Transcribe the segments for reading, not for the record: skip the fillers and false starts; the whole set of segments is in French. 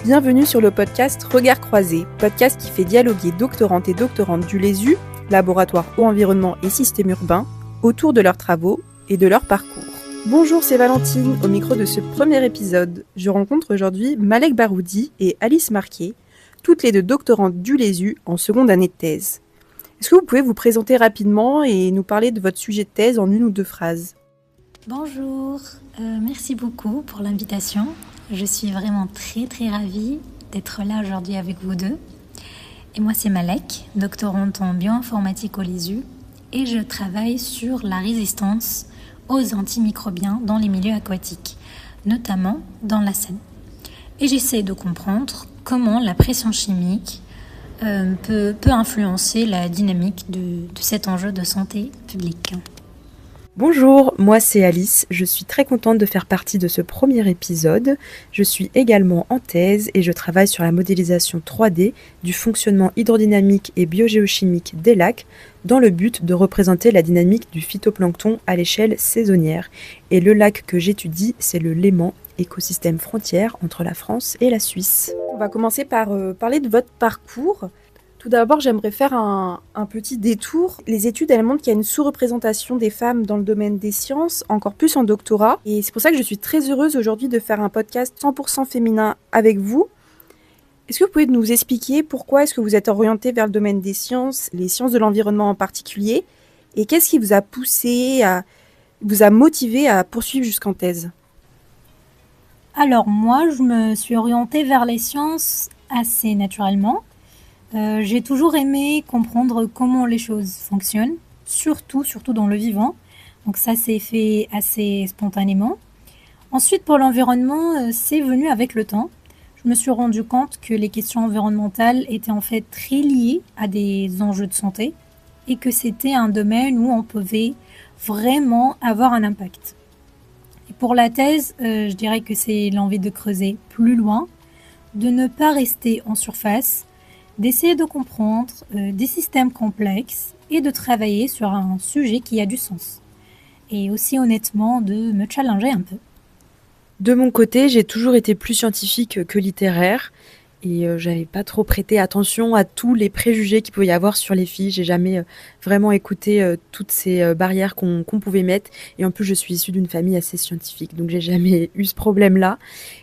Bienvenue sur le podcast Regards croisés, podcast qui fait dialoguer doctorantes et doctorantes du LESU, laboratoire eau environnement et système urbain, autour de leurs travaux et de leur parcours. Bonjour, c'est Valentine, au micro de ce premier épisode. Je rencontre aujourd'hui Malek Baroudi et Alice Marquier, toutes les deux doctorantes du LESU en seconde année de thèse. Est-ce que vous pouvez vous présenter rapidement et nous parler de votre sujet de thèse en une ou deux phrases ? Bonjour, merci beaucoup pour l'invitation. Je suis vraiment très ravie d'être là aujourd'hui avec vous deux. Et moi c'est Malek, doctorante en bioinformatique au LESU et je travaille sur la résistance aux antimicrobiens dans les milieux aquatiques, notamment dans la Seine. Et j'essaie de comprendre comment la pression chimique peut influencer la dynamique de cet enjeu de santé publique. Bonjour, moi c'est Alice, je suis très contente de faire partie de ce premier épisode. Je suis également en thèse et je travaille sur la modélisation 3D du fonctionnement hydrodynamique et biogéochimique des lacs dans le but de représenter la dynamique du phytoplancton à l'échelle saisonnière. Et le lac que j'étudie, c'est le Léman, écosystème frontière entre la France et la Suisse. On va commencer par parler de votre parcours. Tout d'abord, j'aimerais faire un petit détour. Les études, elles montrent qu'il y a une sous-représentation des femmes dans le domaine des sciences, encore plus en doctorat. Et c'est pour ça que je suis très heureuse aujourd'hui de faire un podcast 100% féminin avec vous. Est-ce que vous pouvez nous expliquer pourquoi est-ce que vous êtes orientée vers le domaine des sciences, les sciences de l'environnement en particulier, et qu'est-ce qui vous a motivé à poursuivre jusqu'en thèse ? Alors moi, je me suis orientée vers les sciences assez naturellement. J'ai toujours aimé comprendre comment les choses fonctionnent, surtout dans le vivant. Donc ça s'est fait assez spontanément. Ensuite, pour l'environnement, c'est venu avec le temps. Je me suis rendu compte que les questions environnementales étaient en fait très liées à des enjeux de santé et que c'était un domaine où on pouvait vraiment avoir un impact. Et pour la thèse, je dirais que c'est l'envie de creuser plus loin, de ne pas rester en surface, d'essayer de comprendre des systèmes complexes et de travailler sur un sujet qui a du sens. Et aussi honnêtement de me challenger un peu. De mon côté, j'ai toujours été plus scientifique que littéraire et j'avais pas trop prêté attention à tous les préjugés qu'il pouvait y avoir sur les filles. J'ai jamais vraiment écouté toutes ces barrières qu'on pouvait mettre, et en plus je suis issue d'une famille assez scientifique, donc j'ai jamais eu ce problème-là.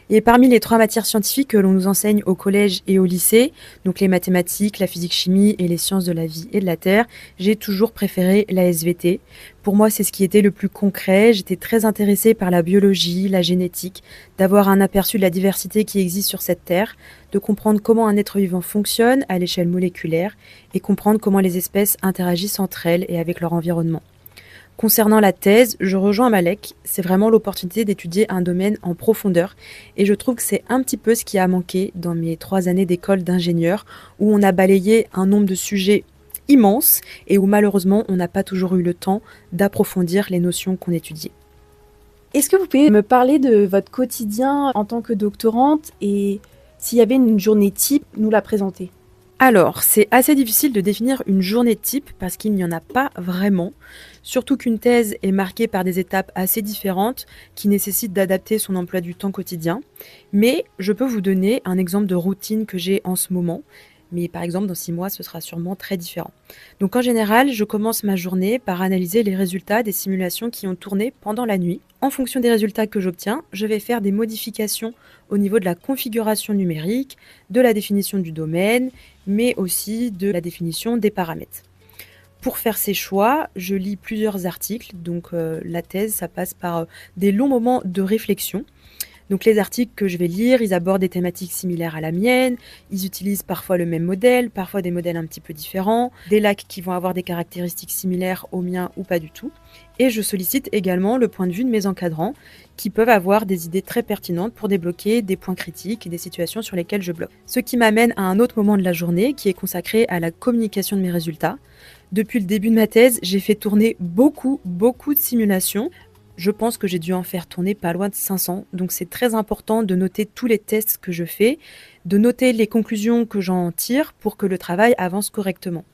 Et parmi les 3 matières scientifiques que l'on nous enseigne au collège et au lycée, donc les mathématiques, la physique-chimie et les sciences de la vie et de la terre, j'ai toujours préféré la SVT. Pour moi, c'est ce qui était le plus concret. J'étais très intéressée par la biologie, la génétique, d'avoir un aperçu de la diversité qui existe sur cette terre, de comprendre comment un être vivant fonctionne à l'échelle moléculaire et comprendre comment les espèces interagissent entre elles et avec leur environnement. Concernant la thèse, je rejoins Malek, c'est vraiment l'opportunité d'étudier un domaine en profondeur et je trouve que c'est un petit peu ce qui a manqué dans mes 3 années d'école d'ingénieur où on a balayé un nombre de sujets immense et où malheureusement on n'a pas toujours eu le temps d'approfondir les notions qu'on étudiait. Est-ce que vous pouvez me parler de votre quotidien en tant que doctorante et s'il y avait une journée type, nous la présenter ? Alors, c'est assez difficile de définir une journée type parce qu'il n'y en a pas vraiment, surtout qu'une thèse est marquée par des étapes assez différentes qui nécessitent d'adapter son emploi du temps quotidien. Mais je peux vous donner un exemple de routine que j'ai en ce moment. Mais par exemple, dans 6 mois, ce sera sûrement très différent. Donc en général, je commence ma journée par analyser les résultats des simulations qui ont tourné pendant la nuit. En fonction des résultats que j'obtiens, je vais faire des modifications au niveau de la configuration numérique, de la définition du domaine, mais aussi de la définition des paramètres. Pour faire ces choix, je lis plusieurs articles. Donc la thèse, ça passe par des longs moments de réflexion. Donc les articles que je vais lire, ils abordent des thématiques similaires à la mienne, ils utilisent parfois le même modèle, parfois des modèles un petit peu différents, des lacs qui vont avoir des caractéristiques similaires aux miens ou pas du tout. Et je sollicite également le point de vue de mes encadrants qui peuvent avoir des idées très pertinentes pour débloquer des points critiques et des situations sur lesquelles je bloque. Ce qui m'amène à un autre moment de la journée qui est consacré à la communication de mes résultats. Depuis le début de ma thèse, j'ai fait tourner beaucoup de simulations. Je pense que j'ai dû en faire tourner pas loin de 500, donc c'est très important de noter tous les tests que je fais, de noter les conclusions que j'en tire pour que le travail avance correctement.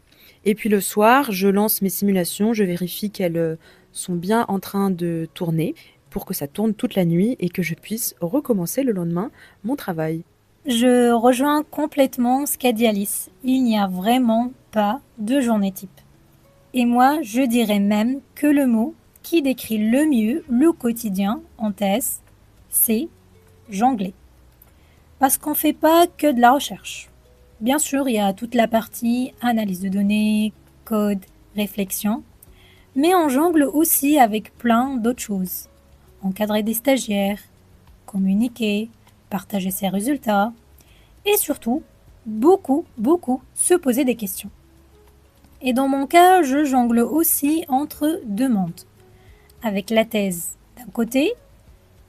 Et puis le soir, je lance mes simulations, je vérifie qu'elles sont bien en train de tourner pour que ça tourne toute la nuit et que je puisse recommencer le lendemain mon travail. Je rejoins complètement ce qu'a dit Alice. Il n'y a vraiment pas de journée type. Et moi, je dirais même que le mot qui décrit le mieux le quotidien en thèse, c'est jongler. Parce qu'on ne fait pas que de la recherche. Bien sûr, il y a toute la partie analyse de données, code, réflexion, mais on jongle aussi avec plein d'autres choses. Encadrer des stagiaires, communiquer, partager ses résultats, et surtout, beaucoup se poser des questions. Et dans mon cas, je jongle aussi entre deux mondes, avec la thèse d'un côté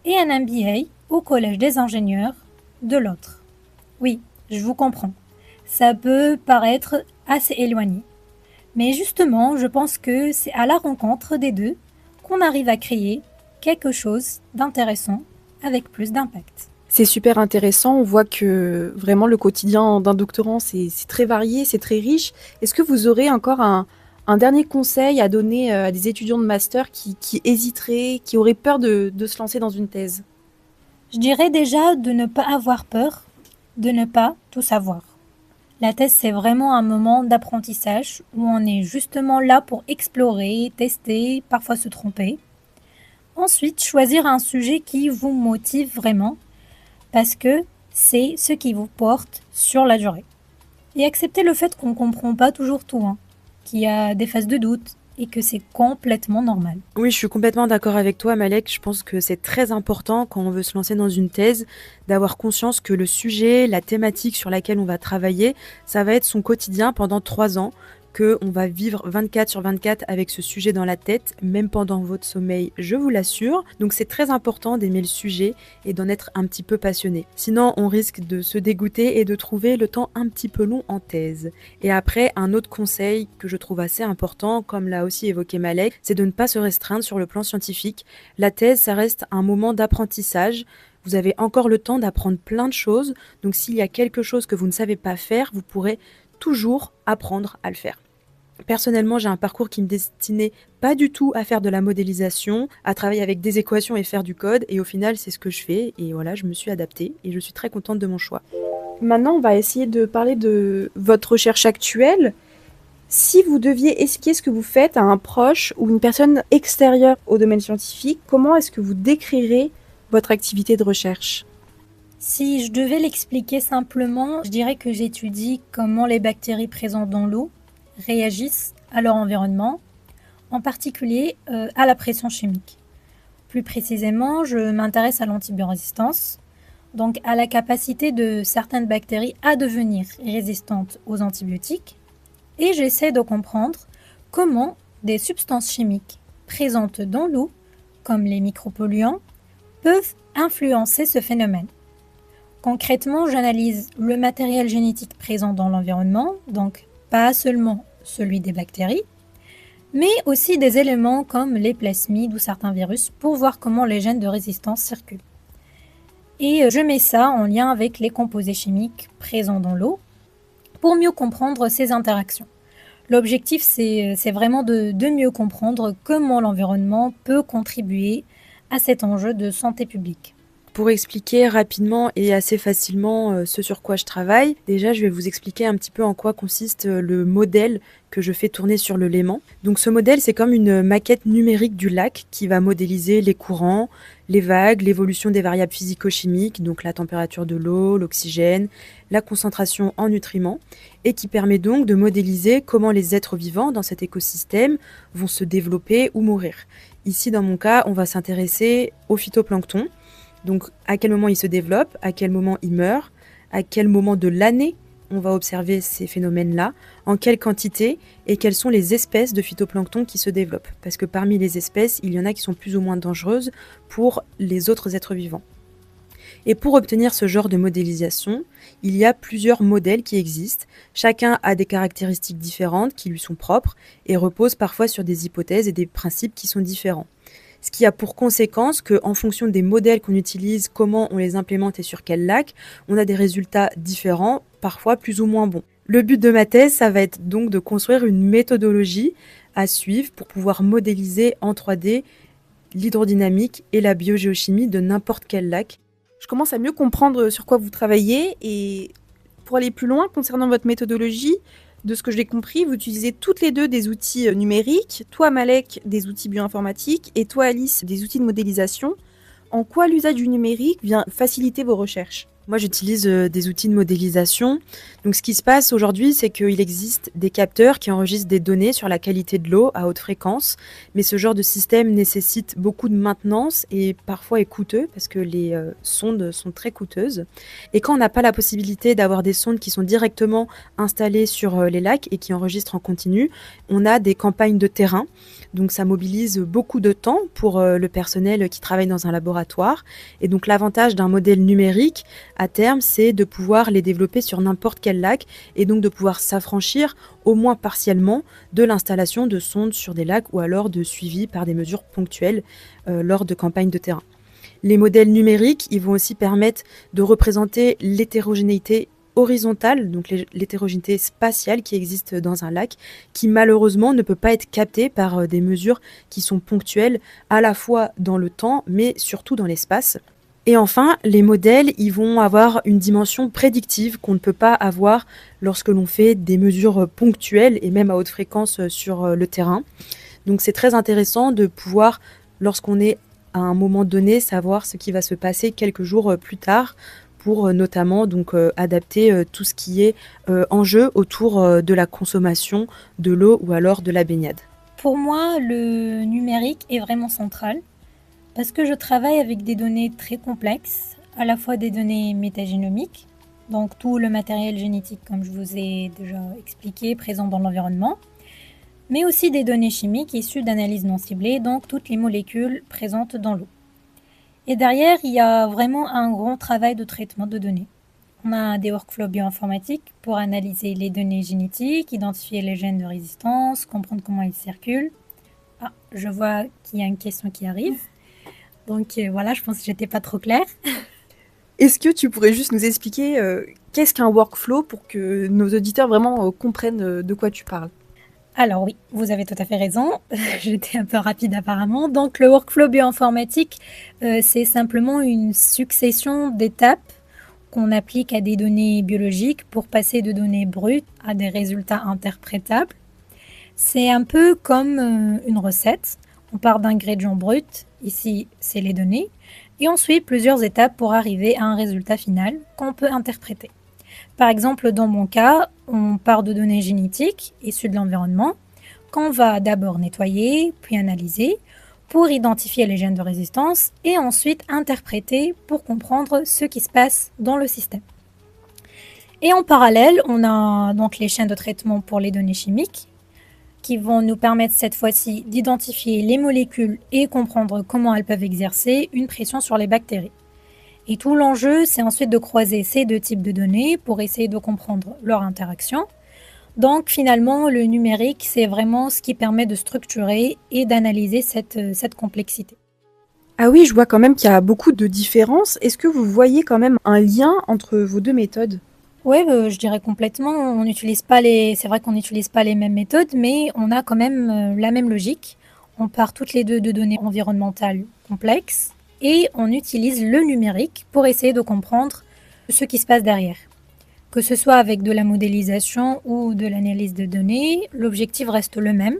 et un MBA au Collège des ingénieurs de l'autre. Oui, je vous comprends, ça peut paraître assez éloigné. Mais justement, je pense que c'est à la rencontre des deux qu'on arrive à créer quelque chose d'intéressant avec plus d'impact. C'est super intéressant, on voit que vraiment le quotidien d'un doctorant, c'est très varié, c'est très riche. Est-ce que vous aurez encore un dernier conseil à donner à des étudiants de master qui hésiteraient, qui auraient peur de se lancer dans une thèse? Je dirais déjà de ne pas avoir peur, de ne pas tout savoir. La thèse, c'est vraiment un moment d'apprentissage où on est justement là pour explorer, tester, parfois se tromper. Ensuite, choisir un sujet qui vous motive vraiment parce que c'est ce qui vous porte sur la durée. Et accepter le fait qu'on ne comprend pas toujours tout, qu'il y a des phases de doute et que c'est complètement normal. Oui, je suis complètement d'accord avec toi, Malek. Je pense que c'est très important quand on veut se lancer dans une thèse d'avoir conscience que le sujet, la thématique sur laquelle on va travailler, ça va être son quotidien pendant 3 ans, qu'on va vivre 24/24 avec ce sujet dans la tête, même pendant votre sommeil, je vous l'assure. Donc c'est très important d'aimer le sujet et d'en être un petit peu passionné. Sinon, on risque de se dégoûter et de trouver le temps un petit peu long en thèse. Et après, un autre conseil que je trouve assez important, comme l'a aussi évoqué Malek, c'est de ne pas se restreindre sur le plan scientifique. La thèse, ça reste un moment d'apprentissage. Vous avez encore le temps d'apprendre plein de choses. Donc s'il y a quelque chose que vous ne savez pas faire, vous pourrez toujours apprendre à le faire. Personnellement, j'ai un parcours qui me destinait pas du tout à faire de la modélisation, à travailler avec des équations et faire du code, et au final, c'est ce que je fais, et voilà, je me suis adaptée, et je suis très contente de mon choix. Maintenant, on va essayer de parler de votre recherche actuelle. Si vous deviez expliquer ce que vous faites à un proche ou une personne extérieure au domaine scientifique, comment est-ce que vous décrirez votre activité de recherche? Si je devais l'expliquer simplement, je dirais que j'étudie comment les bactéries présentes dans l'eau réagissent à leur environnement, en particulier à la pression chimique. Plus précisément, je m'intéresse à l'antibiorésistance, donc à la capacité de certaines bactéries à devenir résistantes aux antibiotiques, et j'essaie de comprendre comment des substances chimiques présentes dans l'eau, comme les micropolluants, peuvent influencer ce phénomène. Concrètement, j'analyse le matériel génétique présent dans l'environnement, donc pas seulement celui des bactéries, mais aussi des éléments comme les plasmides ou certains virus pour voir comment les gènes de résistance circulent. Et je mets ça en lien avec les composés chimiques présents dans l'eau pour mieux comprendre ces interactions. L'objectif, c'est vraiment de mieux comprendre comment l'environnement peut contribuer à cet enjeu de santé publique. Pour expliquer rapidement et assez facilement ce sur quoi je travaille, déjà je vais vous expliquer un petit peu en quoi consiste le modèle que je fais tourner sur le Léman. Donc ce modèle, c'est comme une maquette numérique du lac qui va modéliser les courants, les vagues, l'évolution des variables physico-chimiques, donc la température de l'eau, l'oxygène, la concentration en nutriments, et qui permet donc de modéliser comment les êtres vivants dans cet écosystème vont se développer ou mourir. Ici, dans mon cas, on va s'intéresser au phytoplancton. Donc, à quel moment il se développe, à quel moment il meurt, à quel moment de l'année on va observer ces phénomènes-là, en quelle quantité et quelles sont les espèces de phytoplancton qui se développent. Parce que parmi les espèces, il y en a qui sont plus ou moins dangereuses pour les autres êtres vivants. Et pour obtenir ce genre de modélisation, il y a plusieurs modèles qui existent. Chacun a des caractéristiques différentes qui lui sont propres et repose parfois sur des hypothèses et des principes qui sont différents. Ce qui a pour conséquence qu'en fonction des modèles qu'on utilise, comment on les implémente et sur quel lac, on a des résultats différents, parfois plus ou moins bons. Le but de ma thèse, ça va être donc de construire une méthodologie à suivre pour pouvoir modéliser en 3D l'hydrodynamique et la biogéochimie de n'importe quel lac. Je commence à mieux comprendre sur quoi vous travaillez et pour aller plus loin concernant votre méthodologie, de ce que j'ai compris, vous utilisez toutes les deux des outils numériques, toi Malek des outils bioinformatiques et toi Alice des outils de modélisation. En quoi l'usage du numérique vient faciliter vos recherches ? Moi, j'utilise des outils de modélisation. Donc, ce qui se passe aujourd'hui, c'est qu'il existe des capteurs qui enregistrent des données sur la qualité de l'eau à haute fréquence. Mais ce genre de système nécessite beaucoup de maintenance et parfois est coûteux parce que les sondes sont très coûteuses. Et quand on n'a pas la possibilité d'avoir des sondes qui sont directement installées sur les lacs et qui enregistrent en continu, on a des campagnes de terrain. Donc, ça mobilise beaucoup de temps pour le personnel qui travaille dans un laboratoire. Et donc, l'avantage d'un modèle numérique, à terme, c'est de pouvoir les développer sur n'importe quel lac et donc de pouvoir s'affranchir, au moins partiellement, de l'installation de sondes sur des lacs ou alors de suivi par des mesures ponctuelles lors de campagnes de terrain. Les modèles numériques, ils vont aussi permettre de représenter l'hétérogénéité horizontale, donc l'hétérogénéité spatiale qui existe dans un lac, qui malheureusement ne peut pas être captée par des mesures qui sont ponctuelles à la fois dans le temps, mais surtout dans l'espace. Et enfin, les modèles, ils vont avoir une dimension prédictive qu'on ne peut pas avoir lorsque l'on fait des mesures ponctuelles et même à haute fréquence sur le terrain. Donc c'est très intéressant de pouvoir, lorsqu'on est à un moment donné, savoir ce qui va se passer quelques jours plus tard pour notamment donc adapter tout ce qui est en jeu autour de la consommation de l'eau ou alors de la baignade. Pour moi, le numérique est vraiment central parce que je travaille avec des données très complexes, à la fois des données métagénomiques, donc tout le matériel génétique, comme je vous ai déjà expliqué, présent dans l'environnement, mais aussi des données chimiques issues d'analyses non ciblées, donc toutes les molécules présentes dans l'eau. Et derrière, il y a vraiment un grand travail de traitement de données. On a des workflows bioinformatiques pour analyser les données génétiques, identifier les gènes de résistance, comprendre comment ils circulent. Ah, je vois qu'il y a une question qui arrive. Donc voilà, je pense que j'étais pas trop claire. Est-ce que tu pourrais juste nous expliquer qu'est-ce qu'un workflow pour que nos auditeurs vraiment comprennent de quoi tu parles ? Alors oui, vous avez tout à fait raison. J'étais un peu rapide apparemment. Donc le workflow bioinformatique, c'est simplement une succession d'étapes qu'on applique à des données biologiques pour passer de données brutes à des résultats interprétables. C'est un peu comme une recette. On part d'ingrédients bruts, ici c'est les données, et on suit plusieurs étapes pour arriver à un résultat final qu'on peut interpréter. Par exemple, dans mon cas, on part de données génétiques issues de l'environnement, qu'on va d'abord nettoyer, puis analyser, pour identifier les gènes de résistance, et ensuite interpréter pour comprendre ce qui se passe dans le système. Et en parallèle, on a donc les chaînes de traitement pour les données chimiques, qui vont nous permettre cette fois-ci d'identifier les molécules et comprendre comment elles peuvent exercer une pression sur les bactéries. Et tout l'enjeu, c'est ensuite de croiser ces deux types de données pour essayer de comprendre leur interaction. Donc finalement, le numérique, c'est vraiment ce qui permet de structurer et d'analyser cette complexité. Ah oui, je vois quand même qu'il y a beaucoup de différences. Est-ce que vous voyez quand même un lien entre vos deux méthodes ? Oui, je dirais complètement. C'est vrai qu'on n'utilise pas les mêmes méthodes, mais on a quand même la même logique. On part toutes les deux de données environnementales complexes et on utilise le numérique pour essayer de comprendre ce qui se passe derrière. Que ce soit avec de la modélisation ou de l'analyse de données, l'objectif reste le même,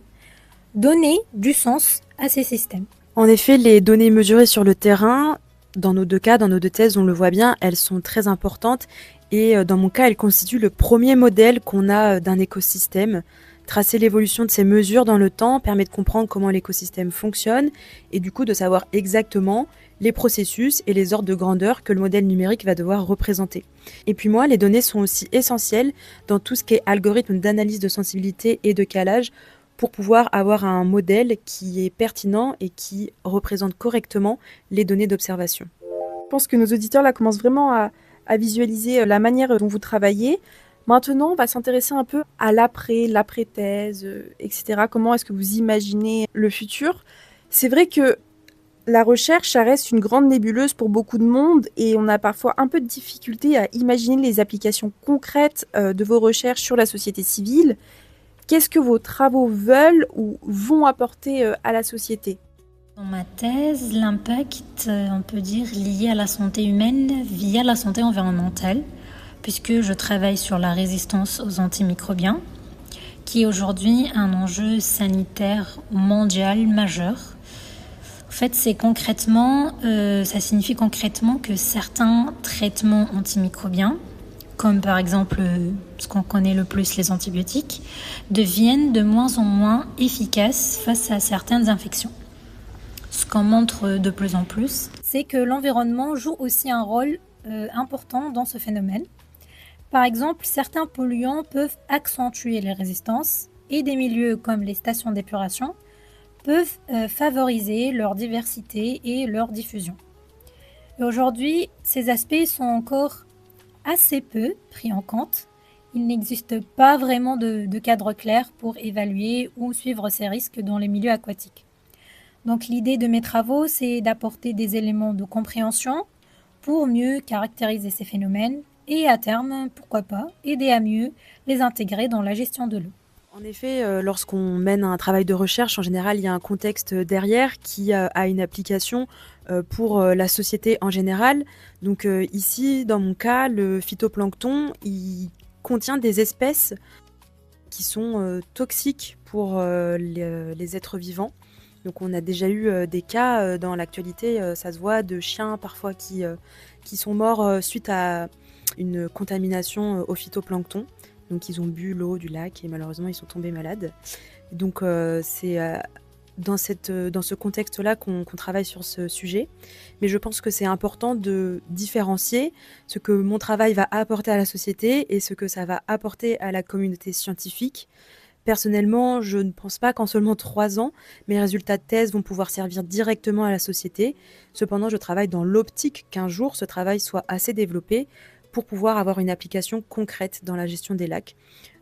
donner du sens à ces systèmes. En effet, les données mesurées sur le terrain, dans nos deux cas, dans nos deux thèses, on le voit bien, elles sont très importantes. Et dans mon cas, elles constituent le premier modèle qu'on a d'un écosystème. Tracer l'évolution de ces mesures dans le temps permet de comprendre comment l'écosystème fonctionne et du coup de savoir exactement les processus et les ordres de grandeur que le modèle numérique va devoir représenter. Et puis moi, les données sont aussi essentielles dans tout ce qui est algorithme d'analyse de sensibilité et de calage pour pouvoir avoir un modèle qui est pertinent et qui représente correctement les données d'observation. Je pense que nos auditeurs là commencent vraiment à visualiser la manière dont vous travaillez. Maintenant, on va s'intéresser un peu à l'après-thèse, etc. Comment est-ce que vous imaginez le futur ? C'est vrai que la recherche, ça reste une grande nébuleuse pour beaucoup de monde et on a parfois un peu de difficulté à imaginer les applications concrètes de vos recherches sur la société civile. Qu'est-ce que vos travaux veulent ou vont apporter à la société ? Dans ma thèse, l'impact, on peut dire, lié à la santé humaine via la santé environnementale, puisque je travaille sur la résistance aux antimicrobiens, qui est aujourd'hui un enjeu sanitaire mondial majeur. En fait, ça signifie concrètement que certains traitements antimicrobiens, comme par exemple ce qu'on connaît le plus, les antibiotiques, deviennent de moins en moins efficaces face à certaines infections. Ce qu'on montre de plus en plus, c'est que l'environnement joue aussi un rôle important dans ce phénomène. Par exemple, certains polluants peuvent accentuer les résistances et des milieux comme les stations d'épuration peuvent favoriser leur diversité et leur diffusion. Et aujourd'hui, ces aspects sont encore assez peu pris en compte. Il n'existe pas vraiment de cadre clair pour évaluer ou suivre ces risques dans les milieux aquatiques. Donc l'idée de mes travaux, c'est d'apporter des éléments de compréhension pour mieux caractériser ces phénomènes et à terme, pourquoi pas, aider à mieux les intégrer dans la gestion de l'eau. En effet, lorsqu'on mène un travail de recherche, en général, il y a un contexte derrière qui a une application pour la société en général. Donc ici, dans mon cas, le phytoplancton, il contient des espèces qui sont toxiques pour les êtres vivants. Donc on a déjà eu des cas dans l'actualité, ça se voit, de chiens parfois qui sont morts suite à une contamination au phytoplancton. Donc ils ont bu l'eau du lac et malheureusement ils sont tombés malades. Donc c'est dans ce contexte-là qu'on travaille sur ce sujet. Mais je pense que c'est important de différencier ce que mon travail va apporter à la société et ce que ça va apporter à la communauté scientifique. Personnellement, je ne pense pas qu'en seulement 3 ans, mes résultats de thèse vont pouvoir servir directement à la société. Cependant, je travaille dans l'optique qu'un jour, ce travail soit assez développé pour pouvoir avoir une application concrète dans la gestion des lacs.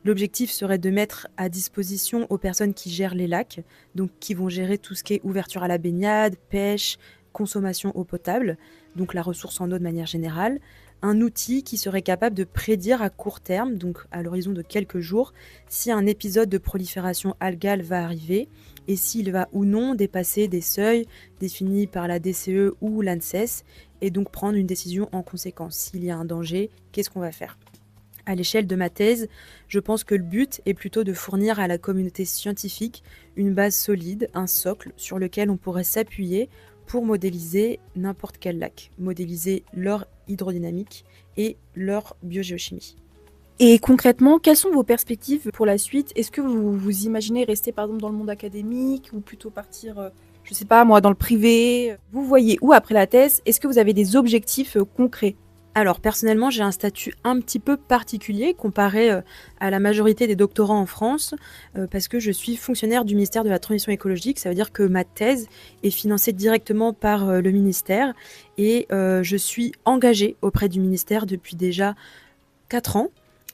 L'objectif serait de mettre à disposition aux personnes qui gèrent les lacs, donc qui vont gérer tout ce qui est ouverture à la baignade, pêche, consommation eau potable, donc la ressource en eau de manière générale, un outil qui serait capable de prédire à court terme, donc à l'horizon de quelques jours, si un épisode de prolifération algale va arriver et s'il va ou non dépasser des seuils définis par la DCE ou l'ANSES et donc prendre une décision en conséquence. S'il y a un danger, qu'est-ce qu'on va faire ? À l'échelle de ma thèse, je pense que le but est plutôt de fournir à la communauté scientifique une base solide, un socle sur lequel on pourrait s'appuyer pour modéliser n'importe quel lac, modéliser leur hydrodynamique et leur biogéochimie. Et concrètement, quelles sont vos perspectives pour la suite ? Est-ce que vous imaginez rester par exemple dans le monde académique ou plutôt partir, je sais pas moi, dans le privé ? Vous voyez où après la thèse ? Est-ce que vous avez des objectifs concrets ? Alors personnellement, j'ai un statut un petit peu particulier comparé à la majorité des doctorants en France parce que je suis fonctionnaire du ministère de la Transition écologique. Ça veut dire que ma thèse est financée directement par le ministère et je suis engagée auprès du ministère depuis déjà 4 ans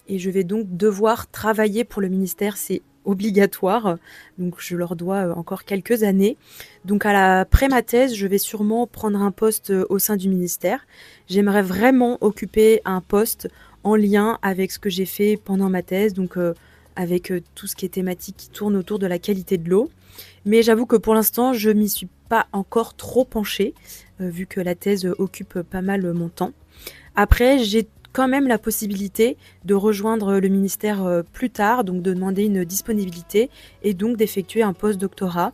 et je vais donc devoir travailler pour le ministère. C'est obligatoire, donc je leur dois encore quelques années. Donc après ma thèse, je vais sûrement prendre un poste au sein du ministère. J'aimerais vraiment occuper un poste en lien avec ce que j'ai fait pendant ma thèse, donc avec tout ce qui est thématique qui tourne autour de la qualité de l'eau. Mais j'avoue que pour l'instant, je m'y suis pas encore trop penchée, vu que la thèse occupe pas mal mon temps. Après, j'ai quand même la possibilité de rejoindre le ministère plus tard, donc de demander une disponibilité et donc d'effectuer un post-doctorat.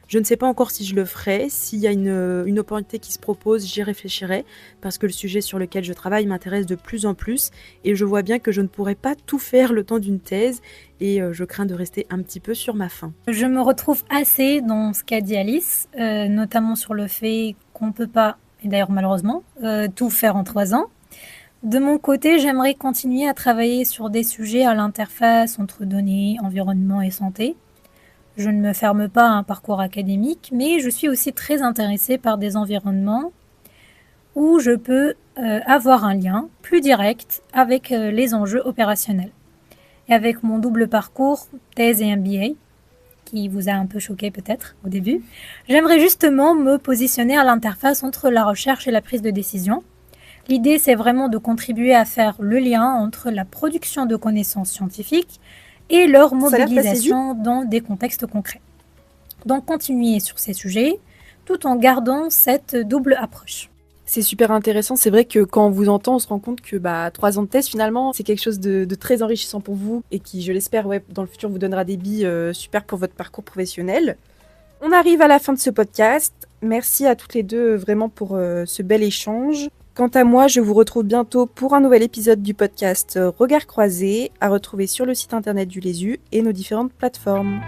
Je ne sais pas encore si je le ferai. S'il y a une opportunité qui se propose, j'y réfléchirai parce que le sujet sur lequel je travaille m'intéresse de plus en plus et je vois bien que je ne pourrai pas tout faire le temps d'une thèse et je crains de rester un petit peu sur ma faim. Je me retrouve assez dans ce qu'a dit Alice, notamment sur le fait qu'on ne peut pas, et d'ailleurs malheureusement, tout faire en 3 ans. De mon côté, j'aimerais continuer à travailler sur des sujets à l'interface entre données, environnement et santé. Je ne me ferme pas à un parcours académique, mais je suis aussi très intéressée par des environnements où je peux avoir un lien plus direct avec les enjeux opérationnels. Et avec mon double parcours, thèse et MBA, qui vous a un peu choqué peut-être au début, j'aimerais justement me positionner à l'interface entre la recherche et la prise de décision. L'idée, c'est vraiment de contribuer à faire le lien entre la production de connaissances scientifiques et leur mobilisation dans des contextes concrets. Donc, continuer sur ces sujets, tout en gardant cette double approche. C'est super intéressant. C'est vrai que quand on vous entend, on se rend compte que 3 ans de thèse, finalement, c'est quelque chose de très enrichissant pour vous et qui, je l'espère, dans le futur, vous donnera des billes super pour votre parcours professionnel. On arrive à la fin de ce podcast. Merci à toutes les deux vraiment pour ce bel échange. Quant à moi, je vous retrouve bientôt pour un nouvel épisode du podcast Regard croisé, à retrouver sur le site internet du Lésu et nos différentes plateformes.